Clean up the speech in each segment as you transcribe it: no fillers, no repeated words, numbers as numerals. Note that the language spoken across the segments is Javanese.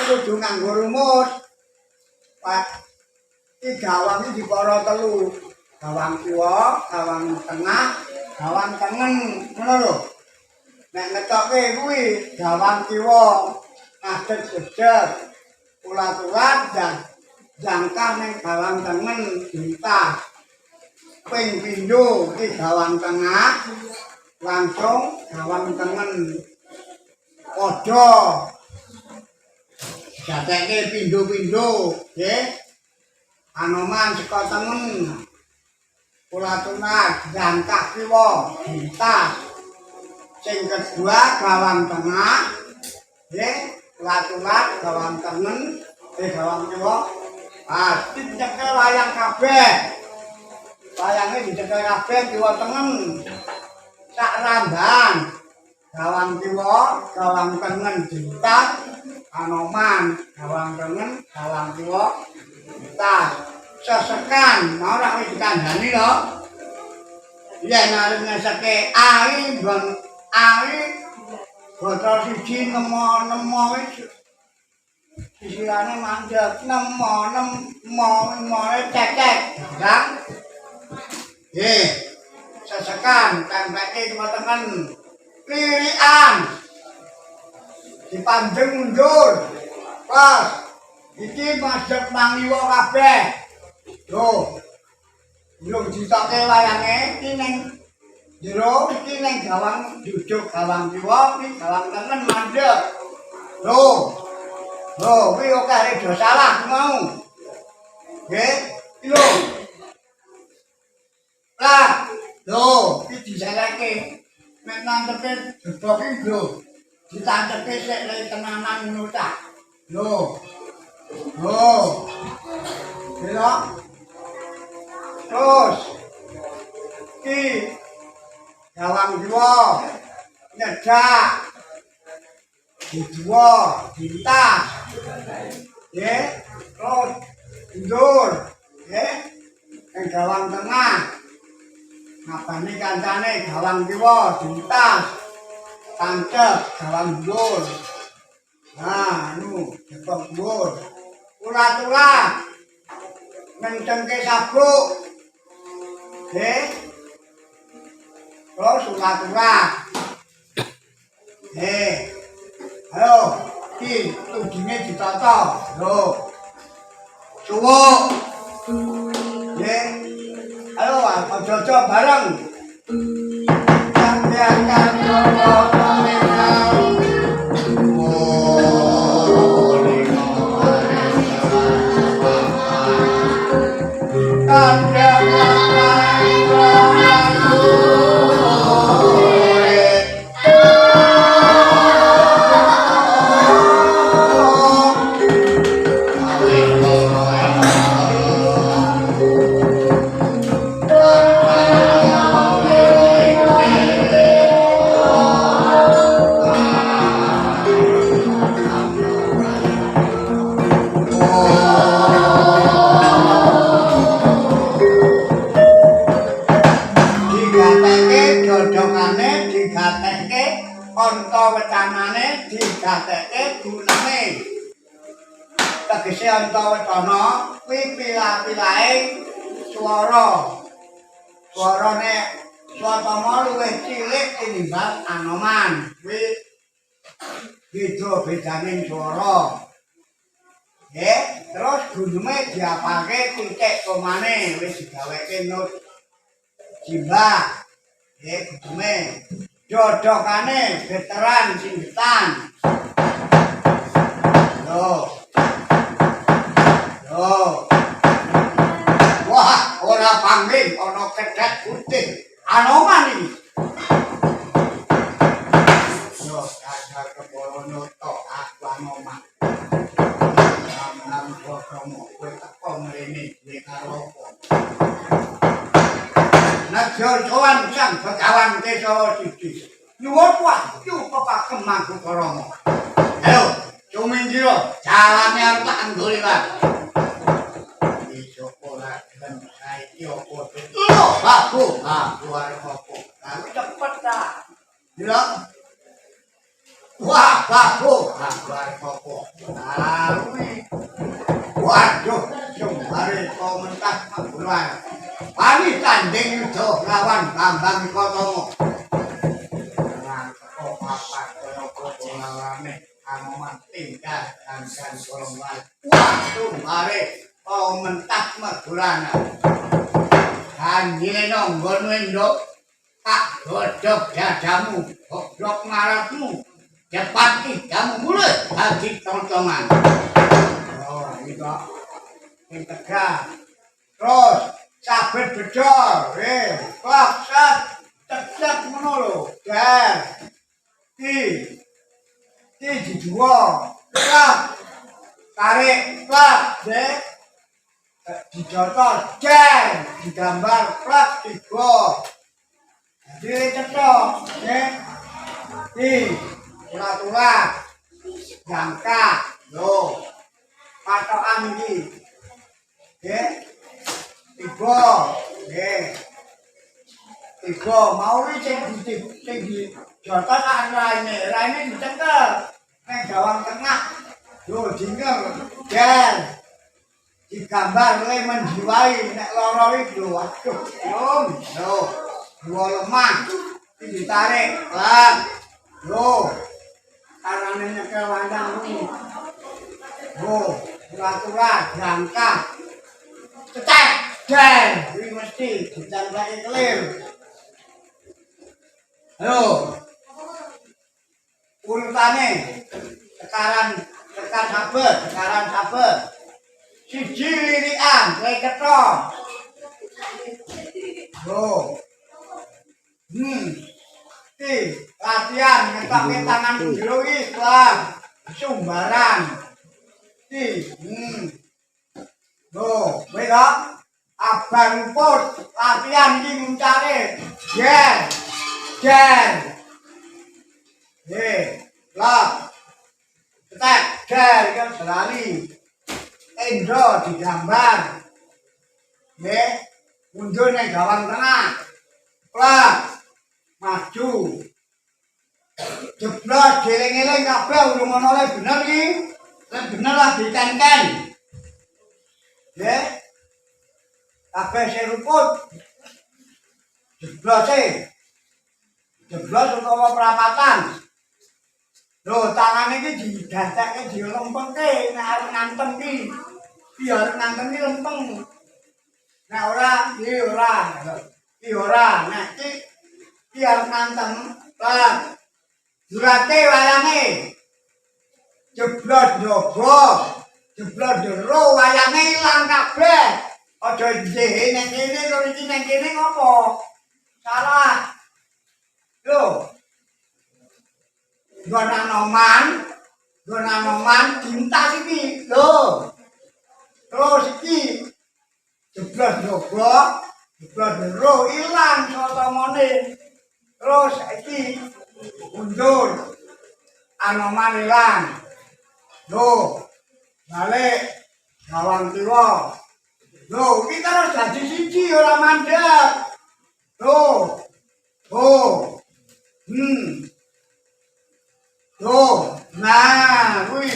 kudu nganggo rumus. Pak iki gawang iki dipara telu. Gawang kiwa, gawang tengah, gawang tengen, ngono lho. Nek ngetokke kuwi gawang kiwa ngadeg jedeg. Ulat-ulat dan jangkah ning gawang tengen dintas. Ping pindho iki gawang tengah, langsung gawang tengen. Padha jatekke pindho-pindho, nggih. Anoman saka tengen. Ulat-ulat jangkah kiwa dintas. Sing kedua gawang tengah, nggih, ulat-ulat gawang tengen, gawang kiwa. Ah, dicekel wayang kabeh. Wayange dicekel kabeh kiwa tengen. Sak ramban. Gawang kiwa, gawang tengen dintas. Anoman gawang tengen, gawang kiwa dintas. Sesekan, mau rak wis dikandhani lho. Yen arep ngeseke ai nggon ai botol siji nemo wis sisirane mandeg nemo cecek ndang. Nggih. Sesekan tempeke kiwa tengen. Lirikan. Dipandheng mundur. Pas iki madhep mangiwa kabeh. Loh, belum ditokke wayange iki ning jero iki ning gawang duduk gawang kiwa iki gawang tengen mandeg. Loh. Loh, kuwi oke arek do salah mau. Nggih, iki lho. Lah, loh, iki disalahke. Nek nantepe gedhok iki lho. Ditantepe sik lek tenanan ngono ta. Loh. Loh. Lho. Terus iki gawang kiwa nyedak dijuwa dintas nggih terus mundur nggih ing gawang tengah ngabani kancane gawang kiwa dintas tancep gawang dhuwur nah anu jebok dhuwur ulat-ulat ngencengke sabuk nggih. Terus ulat-ulat. Nggih. Halo, iki tudine ditata. Lho. Suwuk. Nggih. Halo, aja-aja bareng. Sampeyan kan onto wecanane digatekke gunane. Tegese onto wetana kuwi pilah-pilahe swara. Swarane swatama luwih cilik tinimbang anoman. Kuwi beda-bedane swara. Nggih, terus gunume diapake titik komane wis digaweke not jimbah. Nggih, gunume jodokane veteran singetan. Loh. Loh. Wah, ora pangling ana kedhat putih. Anoman iki. Yo, dasar keborono tok aku anoman. Nang bodomo kowe teko mrene duwe karo apa? Najojoan sang begawan desa siji. Nyuwun wae kepagem mangku krama. Ayo, cuminggiro, jalane arep tak anggone wae. Iso ora ben saiki opo to? Lho, aku arep opo? Aku cepet ta. Lho. Wah, aku arep opo? kuwi. Waduh, jembare komentar panggulan. Wani tanding yuda lawan Bambang Kotomo. Nang kok papat kaya kok lawane Anoman tinggal dan golongan. Waduh, mare komentar panggulan. Anjine nonggon wendok tak godhog dadamu, godhog maratmu. Cepat kamu mulai lagi tontonan. Oh, ini kok yang tegak. Terus sabet bedol, klak sat tegak ngono lho. Dan di dua, klak tarik klak, dijotos jeng, digambar klak tiga. Jadi cetok, urat-urat, jangka, loh, patokan ini, tiga, mau ini tinggi, jotos raine dicekel, gawang tengah, loh, jingkel, jen, digambar oleh menjiwai, nek loro itu, waduh, loh, dua lemah, ditarik, pelan. Loh, karena nyekel wayang ini. Loh, urat-urat, jangka. Cetek, jen. Ini mesti ditembaki kelir. Ayo. Urutane. Tekan sabar. Siji lirikan, kayak ketok. Loh. Latihan ngetoknya tangan jero Islam sumbaran loh beda abang luput latihan ini mencari jen lah ketek jen kan selali Indro digambar mundur nih gawang tengah lah maju jeblos geleng-geleng kabeh urung ana le bener iki lan bener lah ditenten nggih kabeh seruput jeblos utawa perapatan lho tangan iki digatekke dilempengke nek arep ngantem iki biar ngantem iki lempeng nek ora iki ora nek iki arep ngantem lan durate wayange jeblok nyoba jeblok jero wayange ilang kabeh aja ndehe nek kene karo iki nek kene ngopo salah lho Gonan Anoman cinta iki lho terus iki jeblok nyoba jeblok jero ilang sotomone terus iki mundur Anoman ilang loh balik gawang kiwa loh ini terus jadi siji ora mandek loh nah kuwi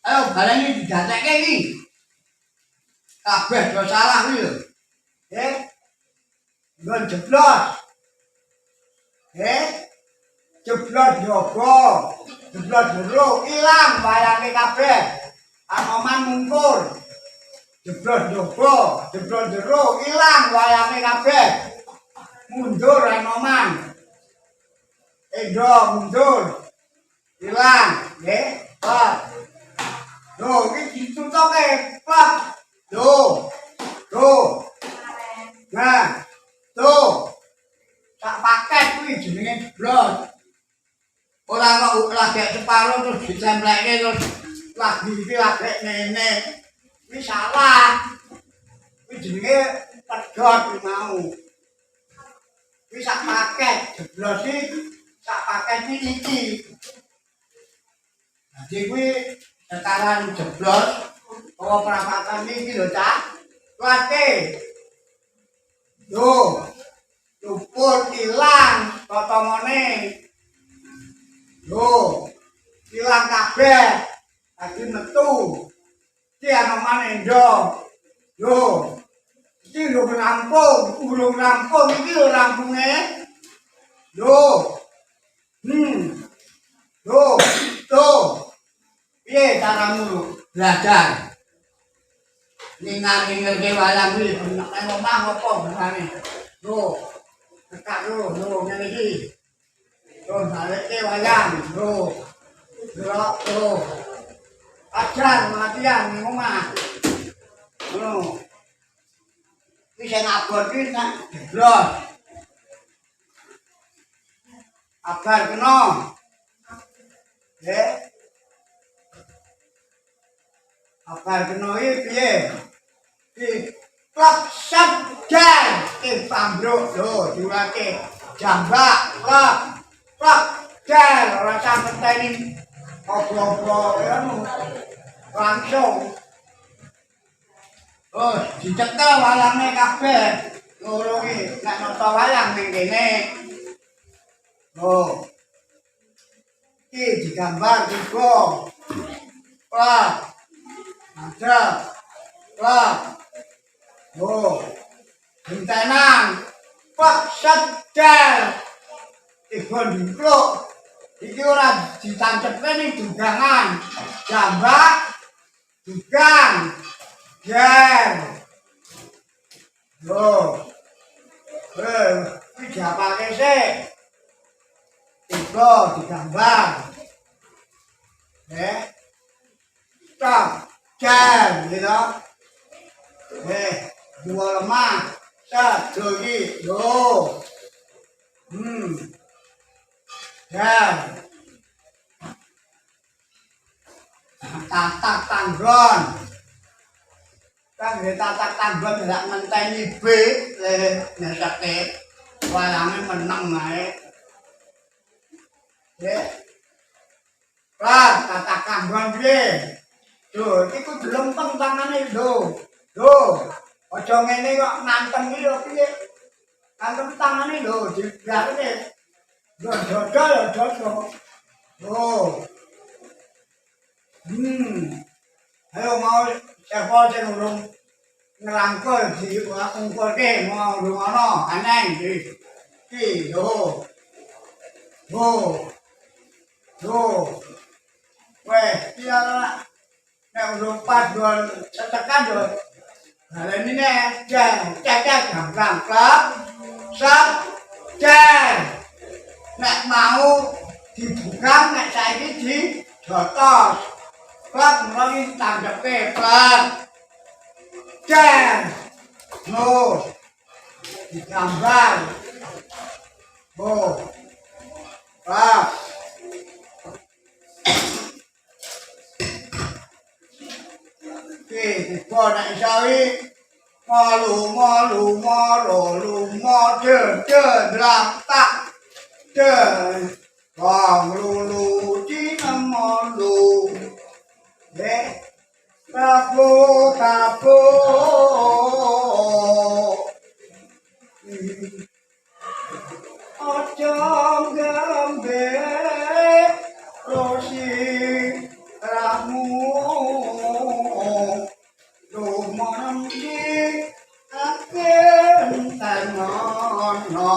ayo baleni digatekke iki kabeh do salah kuwi lho nggon jeblos jeblok nyoba jeblok jero ilang bayange kabeh Anoman mungkur jeblok nyoba jeblok jero ilang bayange kabeh mundur Anoman Indro mundur ilang Pak lho iki ditutuke Pak lho nah tak paket kuwi jenenge jeblok ora kok lagi separo terus ditempelke terus lagi iki lagi ngene iki salah kuwi jenenge pedhot mau kuwi sak paket jeblok iki sak paket iki dadi kuwi tekanan jeblok utawa perapatan iki lho Cak kuwate yo luput ilang totomone lho ilang kabeh lagi metu. Iki ana maneh ndo. Yo. Iki lho rampung, urung rampung iki lho rampunge. Yo. Yo, tuh. Piye caramu belajar? Ningal-ningal ke wayang iki nang omah apa benane? Yo. Tekak yo, ngene iki. Yo nalike wayang, yo. Delok yo. Ajar latihan ning omah. Ngono. Iki sing abot iki nak jeblos. Abar kena. Abar kena iki piye? Iki klak sabdan ing pambruk lho diulake. Jambak klak klak dan ora sampeyan obro-obro anu langsung. Oh, dicekel wayange kabeh. Loro iki nek nonton wayang ning kene. Oh. Iki digambar juga. Wah. Ada. Wah. Oh. Bentenan. Pak sadar. Ikon dipluk. Iki ora ditancepke ning dugangan. Jambak. Dugang. Jen. Oh. Iki diapake sih. Tiga digambar. Stop. Jen, gitu. Dua lemah. Satu lagi. Yo. Jen. Tatak tanggon. Kan tatak tanggon tidak ngenteni B. Nesake. Wayange menang ae. Lah, tatak tanggon piye? Duh, iki kudu lempeng tangane lho. Lho, aja ngene kok nantem iki lho piye? Nantem tangane lho, digarane. Lho, dodol. Oh. Ayo mau siapa sing urung ngerangkul diungkulke mau lungono aneh iki lho. Weh, iya nek urung padon tekan lho. Halene nek cek gampang klap. Sap cek. Nek mau dibuka nek saiki dijotos. Klap mulai tandepe klap. Cek. No. Digambar. Oh. Klap. Oke, tiba nek isawi malu tak bang lulu cinemalu tapo ojo gambe rosi ramu Lumandi akan tanono.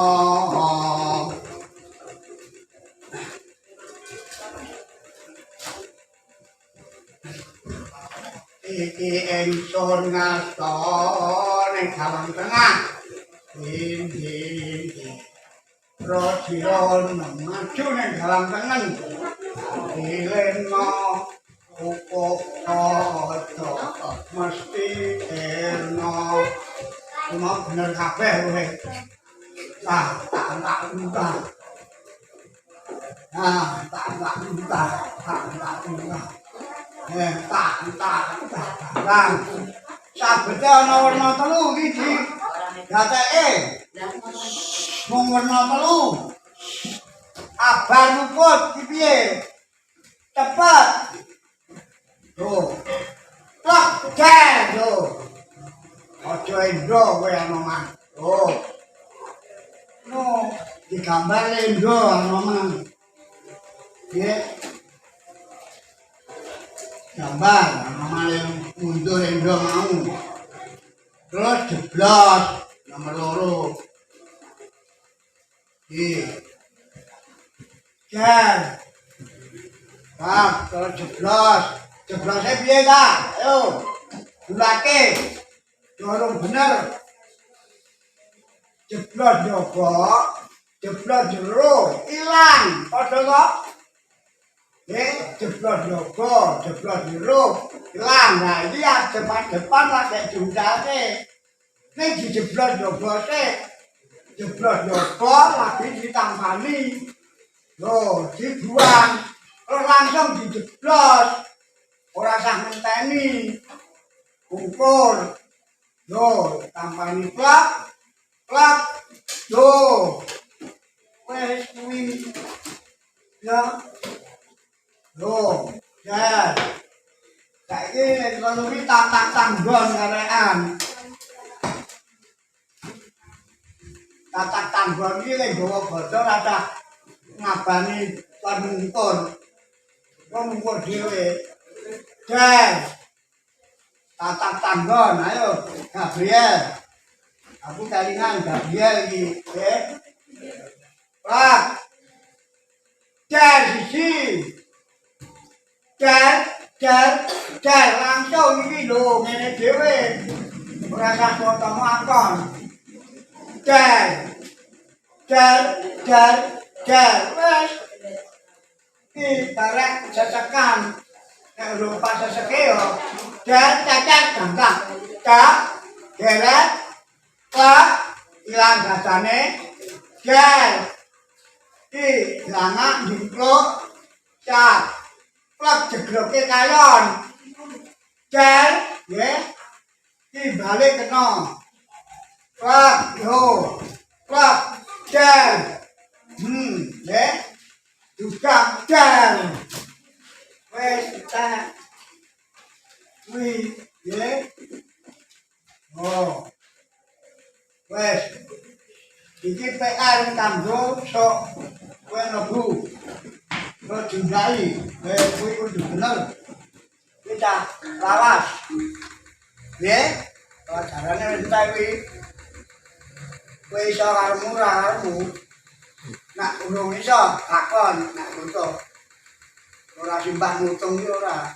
Iki ingsun ngasto ning Jalan Tengah. Ini Rosiron maju ning Jalan Tengah. Dileno Pupuk cocok mesti erno. Cuma bener kabeh kowe. Tak buka. Tak buka. Tak. Sabete ana werna telu iki. Gateke. Mung werna telu. Abar luput iki piye? Cepet. Tuh, plak jen, tuh. Ojo endo kowe anoman. Tuh. No, digambar endo anoman. Nggih. gambar namanya mundur endo mau terus jeblos nomor loro jar terus jeblosnya piye ta ayo bulake dorong bener jeblos nyoba jeblos jero ilang padha kok jeblos nyoba jeblos jero ilang nah iki ya depan lagi diundake nek dijeblos nyoba jeblos nyoba lagi ditampani lho dibuang terus langsung dijeblos ora sah ngenteni ukur lho tampani plak plak lho wes kuwi ya lho ya saiki ekonomi tatak tanggon karekan tatak tanggon iki lek gawa bodho rada ngabani panungkur wong ngungkur dhewe dan tatak tanggon ayo Gabriel aku kalingan Gabriel iki Pak sisi jar langsung iki lho ngene dhewe ora usah fotomu akon jar wes iki barek sesekan nek lupa seseke yo jar cacat gampang geret plak ilang rasane jar iki langak njingkluk cat plak jegloke kayon jar nggih iki balik kena plak yo plak jar nggih juga jar wes kita wih nggih oh wes iki PR kanggo sok kowe mlebu kok jumlahi kowe kudu bener kita lawas nggih carane wis ta kuwi kowe iso karo murah karemu nak urung iso lakon nak butuh ora simbah mutung iki ora